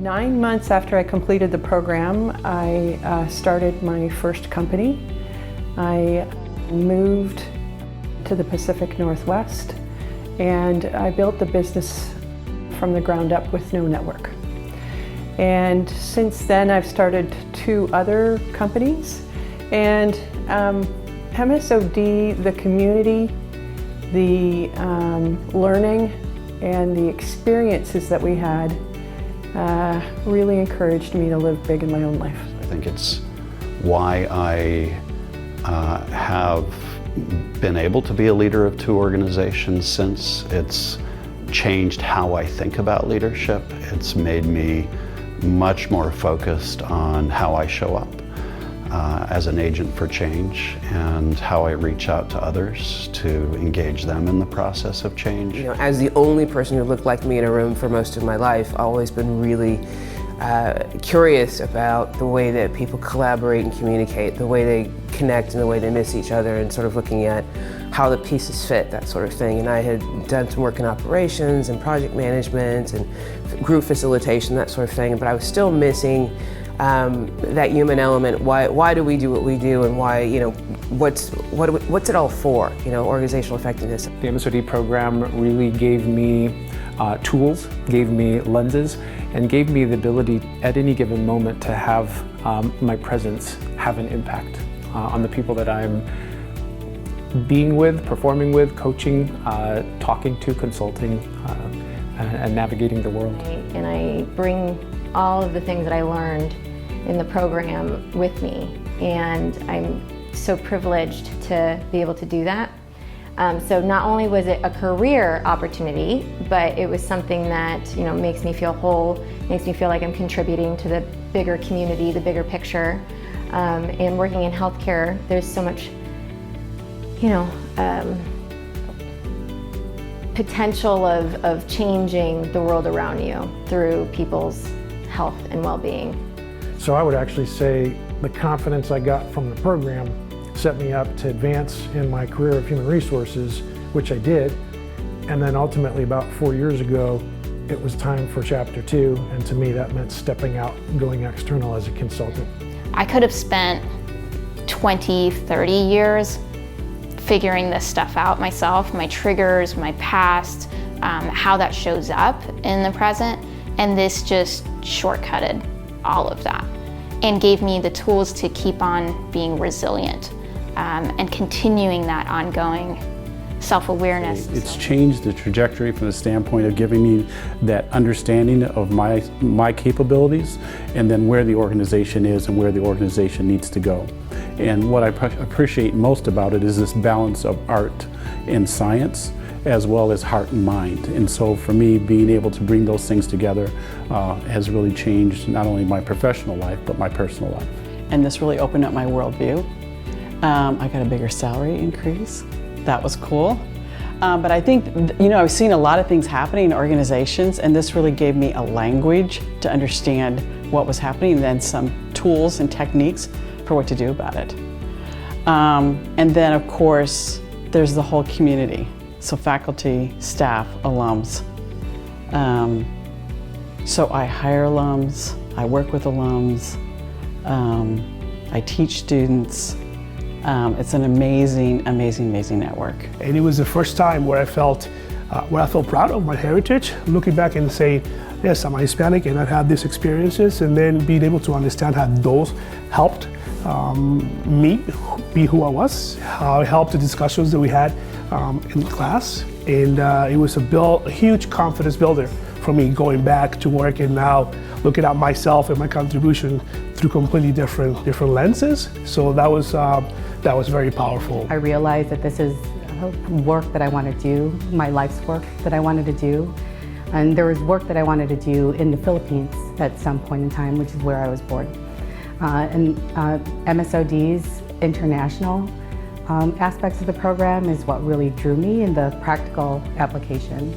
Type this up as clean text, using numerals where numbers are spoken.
9 months after I completed the program, I started my first company. I moved to the Pacific Northwest, and I built the business from the ground up with no network. And since then, I've started 2 other companies. And MSOD, the community, the learning, and the experiences that we had really encouraged me to live big in my own life. I think it's why I have been able to be a leader of 2 organizations since. It's changed how I think about leadership. It's made me much more focused on how I show up as an agent for change and how I reach out to others to engage them in the process of change. You know, as the only person who looked like me in a room for most of my life, I've always been really curious about the way that people collaborate and communicate, the way they connect and the way they miss each other, and sort of looking at how the pieces fit, that sort of thing. And I had done some work in operations and project management and group facilitation, that sort of thing, but I was still missing that human element. Why do we do what we do, and why, you know, what's it all for? You know, organizational effectiveness. The MSOD program really gave me tools, gave me lenses, and gave me the ability at any given moment to have my presence have an impact on the people that I'm being with, performing with, coaching, talking to, consulting, and navigating the world. And I bring all of the things that I learned in the program with me, and I'm so privileged to be able to do that. So not only was it a career opportunity, but it was something that, you know, makes me feel whole, makes me feel like I'm contributing to the bigger community, the bigger picture. And working in healthcare, there's so much, you know, potential of changing the world around you through people's health and well-being. So I would actually say the confidence I got from the program set me up to advance in my career of human resources, which I did. And then ultimately about 4 years ago, it was time for Chapter 2. And to me, that meant stepping out, going external as a consultant. I could have spent 20, 30 years figuring this stuff out myself, my triggers, my past, how that shows up in the present. And this just shortcutted all of that and gave me the tools to keep on being resilient and continuing that ongoing self-awareness. It's changed the trajectory from the standpoint of giving me that understanding of my capabilities, and then where the organization is and where the organization needs to go. And what I appreciate most about it is this balance of art and science, as well as heart and mind. And so for me, being able to bring those things together has really changed not only my professional life, but my personal life. And this really opened up my worldview. I got a bigger salary increase. That was cool. But I think, you know, I've seen a lot of things happening in organizations, and this really gave me a language to understand what was happening, and then some tools and techniques for what to do about it. And then, of course, there's the whole community. So faculty, staff, alums. So I hire alums, I work with alums, I teach students. It's an amazing, amazing, amazing network. And it was the first time where I felt proud of my heritage, looking back and saying, yes, I'm Hispanic and I've had these experiences, and then being able to understand how those helped me be who I was, how it helped the discussions that we had in class. And it was a huge confidence builder for me going back to work and now looking at myself and my contribution through completely different lenses. So that was very powerful. I realized that this is work that I want to do, my life's work that I wanted to do. And there was work that I wanted to do in the Philippines at some point in time, which is where I was born. And MSOD's international aspects of the program is what really drew me in the practical application.